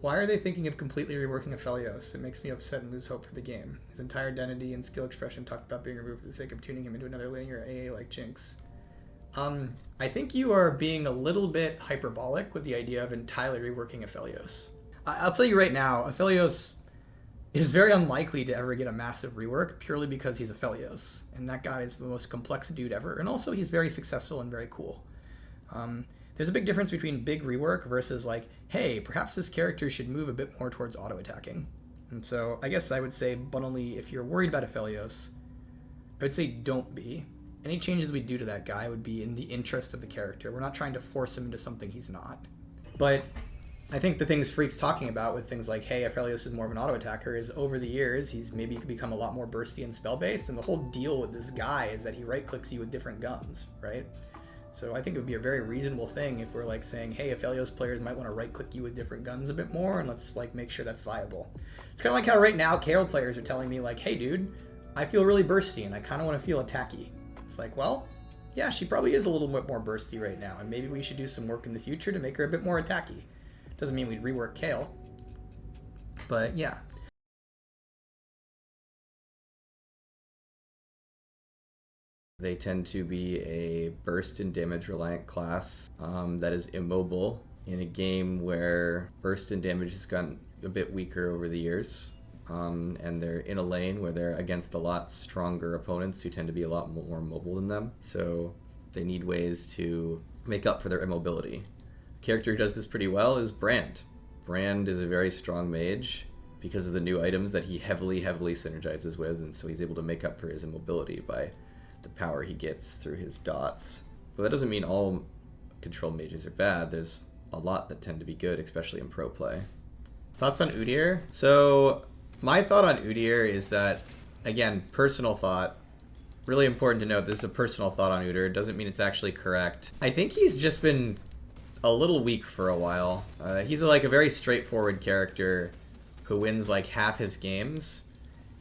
Why are they thinking of completely reworking APHELIOS? It makes me upset and lose hope for the game. His entire identity and skill expression talked about being removed for the sake of tuning him into another linear AA like Jinx. I think you are being a little bit hyperbolic with the idea of entirely reworking APHELIOS. I'll tell you right now, APHELIOS is very unlikely to ever get a massive rework purely because he's APHELIOS. And that guy is the most complex dude ever. And also he's very successful and very cool. There's a big difference between big rework versus like, hey, perhaps this character should move a bit more towards auto-attacking. And so I guess I would say bluntly, if you're worried about APHELIOS, I would say don't be. Any changes we do to that guy would be in the interest of the character. We're not trying to force him into something he's not. But I think the things Freak's talking about with things like, hey, APHELIOS is more of an auto-attacker, is over the years, he's maybe become a lot more bursty and spell-based, and the whole deal with this guy is that he right-clicks you with different guns, right? So I think it would be a very reasonable thing if we're like saying, hey, APHELIOS players might want to right-click you with different guns a bit more, and let's like make sure that's viable. It's kind of like how right now KO players are telling me like, hey dude, I feel really bursty and I kind of want to feel attacky. It's like, well, yeah, she probably is a little bit more bursty right now, and maybe we should do some work in the future to make her a bit more attacky. Doesn't mean we'd rework Kale, but yeah. They tend to be a burst and damage reliant class that is immobile in a game where burst and damage has gotten a bit weaker over the years. And they're in a lane where they're against a lot stronger opponents who tend to be a lot more mobile than them. So they need ways to make up for their immobility. A character who does this pretty well is Brand. Brand is a very strong mage because of the new items that he heavily synergizes with, and so he's able to make up for his immobility by the power he gets through his dots. But that doesn't mean all control mages are bad. There's a lot that tend to be good, especially in pro play. Thoughts on UDYR? So my thought on UDYR is that, again, personal thought, really important to note this is a personal thought on UDYR. It doesn't mean it's actually correct. I think he's just been a little weak for a while. He's like a very straightforward character who wins like half his games.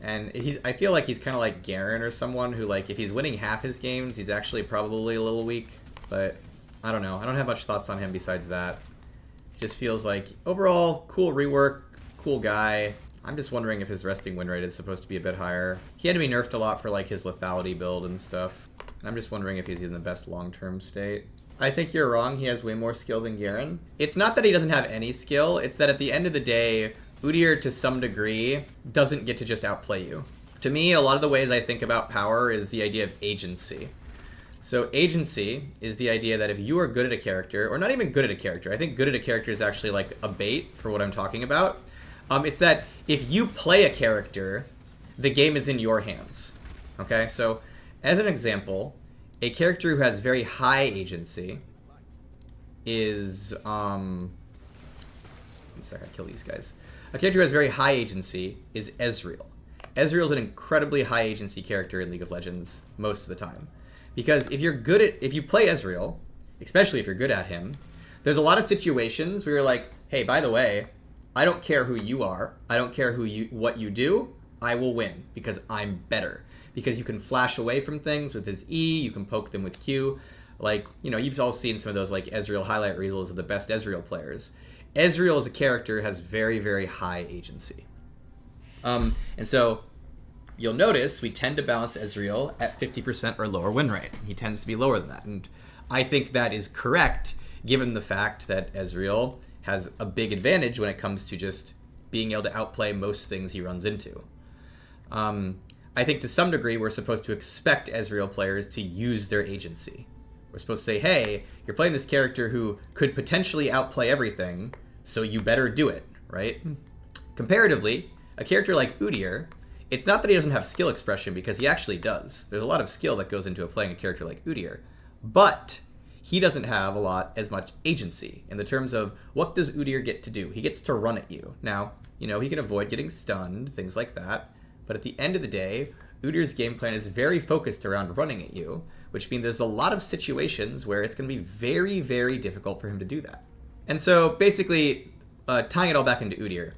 And I feel like he's kind of like Garen or someone who, like, if he's winning half his games, he's actually probably a little weak. But I don't know. I don't have much thoughts on him besides that. Just feels like, overall, cool rework, cool guy. I'm just wondering if his resting win rate is supposed to be a bit higher. He had to be nerfed a lot for, like, his lethality build and stuff. And I'm just wondering if he's in the best long-term state. I think you're wrong. He has way more skill than Garen. It's not that he doesn't have any skill. It's that at the end of the day, UDYR, to some degree, doesn't get to just outplay you. To me, a lot of the ways I think about power is the idea of agency. So agency is the idea that if you are good at a character, or not even good at a character, I think good at a character is actually like a bait for what I'm talking about. It's that if you play a character, the game is in your hands. Okay, so as an example, a character who has very high agency is, one second, I kill these guys. A character who has very high agency is EZREAL. EZREAL is an incredibly high agency character in League of Legends most of the time. Because if you play EZREAL, especially if you're good at him, there's a lot of situations where you're like, hey, by the way, I don't care who you are, I don't care what you do, I will win because I'm better. Because you can flash away from things with his E, you can poke them with Q. Like, you know, you've all seen some of those like EZREAL highlight reels of the best EZREAL players. EZREAL as a character has very high agency. And so you'll notice we tend to balance EZREAL at 50% or lower win rate. He tends to be lower than that. And I think that is correct given the fact that EZREAL has a big advantage when it comes to just being able to outplay most things he runs into. I think to some degree we're supposed to expect EZREAL players to use their agency. We're supposed to say, hey, you're playing this character who could potentially outplay everything, so you better do it, right? Comparatively, a character like UDYR, it's not that he doesn't have skill expression, because he actually does. There's a lot of skill that goes into playing a character like UDYR. But he doesn't have as much agency in the terms of what does UDYR get to do? He gets to run at you. Now, you know, he can avoid getting stunned, things like that. But at the end of the day, UDYR's game plan is very focused around running at you, which means there's a lot of situations where it's going to be very difficult for him to do that. And so basically, tying it all back into UDYR,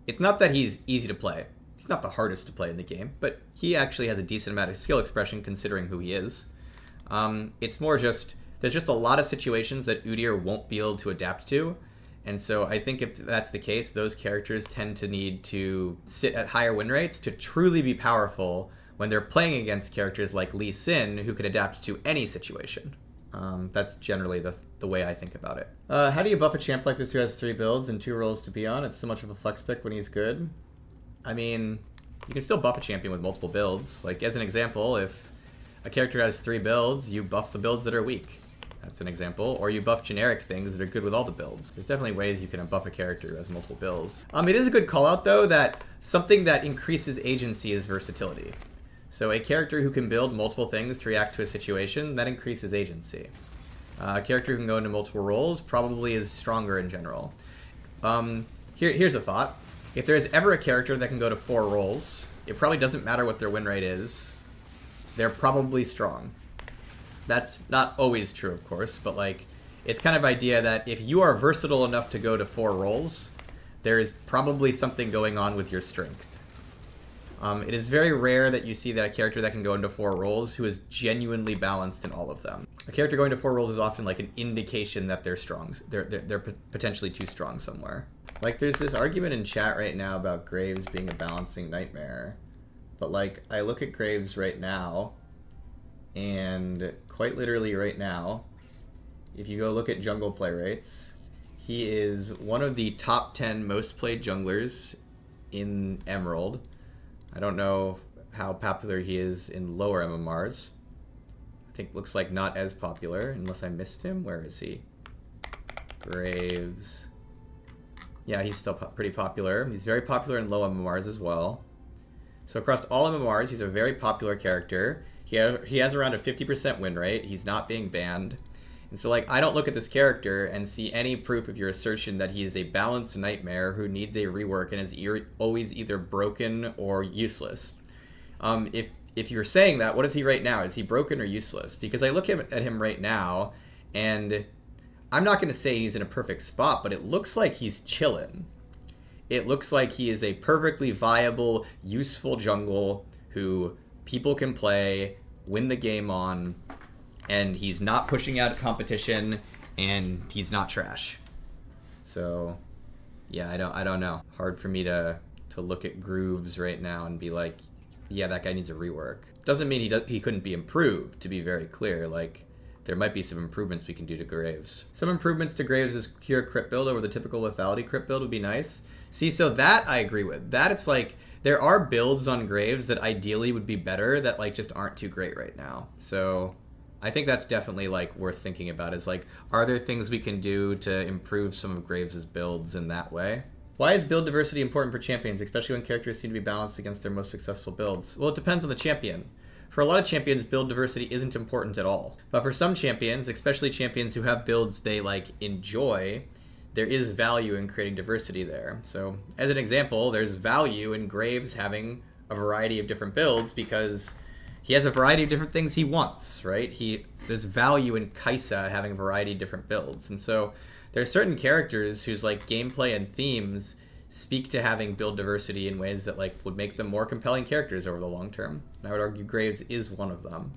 it's not that he's easy to play. He's not the hardest to play in the game, but he actually has a decent amount of skill expression considering who he is. It's more just, there's just a lot of situations that UDYR won't be able to adapt to, And so I think if that's the case, those characters tend to need to sit at higher win rates to truly be powerful when they're playing against characters like Lee Sin, who can adapt to any situation. That's generally the way I think about it. How do you buff a champ like this who has 3 builds and 2 roles to be on? It's so much of a flex pick when he's good. I mean, you can still buff a champion with multiple builds. Like, as an example, if a character has 3 builds, you buff the builds that are weak. That's an example. Or you buff generic things that are good with all the builds. There's definitely ways you can buff a character who has multiple builds. It is a good call out, though, that something that increases agency is versatility. So a character who can build multiple things to react to a situation, that increases agency. A character who can go into multiple roles probably is stronger in general. Here's a thought. If there's ever a character that can go to 4 roles, it probably doesn't matter what their win rate is. They're probably strong. That's not always true, of course, but like, it's kind of idea that if you are versatile enough to go to 4 roles, there is probably something going on with your strength. It is very rare that you see that character that can go into 4 roles who is genuinely balanced in all of them. A character going to 4 roles is often like an indication that they're strong. They're potentially too strong somewhere. Like, there's this argument in chat right now about Graves being a balancing nightmare. But like, I look at Graves right now, and quite literally right now, if you go look at jungle play rates, he is one of the top 10 most played junglers in Emerald. I don't know how popular he is in lower MMRs. I think looks like not as popular, unless I missed him. Where is he? Graves. Yeah, he's still pretty popular. He's very popular in low MMRs as well. So across all MMRs, he's a very popular character. He has around a 50% win rate. He's not being banned. And so, like, I don't look at this character and see any proof of your assertion that he is a balanced nightmare who needs a rework and is always either broken or useless. If you're saying that, what is he right now? Is he broken or useless? Because I look at him right now, and I'm not going to say he's in a perfect spot, but it looks like he's chilling. It looks like he is a perfectly viable, useful jungle who people can play, win the game on, and he's not pushing out competition, and he's not trash. So, yeah, I don't know. Hard for me to look at Grooves right now and be like, yeah, that guy needs a rework. Doesn't mean he couldn't be improved, to be very clear. Like, there might be some improvements we can do to Graves. Some improvements to Graves' pure crit build over the typical lethality crit build would be nice. See, so that I agree with. That it's like, there are builds on Graves that ideally would be better that like just aren't too great right now. So I think that's definitely like worth thinking about, is like, are there things we can do to improve some of Graves' builds in that way? Why is build diversity important for champions, especially when characters seem to be balanced against their most successful builds? Well, it depends on the champion. For a lot of champions, build diversity isn't important at all. But for some champions, especially champions who have builds they like enjoy, there is value in creating diversity there. So, as an example, there's value in Graves having a variety of different builds because he has a variety of different things he wants, right? There's value in Kaisa having a variety of different builds. And so there's certain characters whose like gameplay and themes speak to having build diversity in ways that like would make them more compelling characters over the long term. And I would argue Graves is one of them.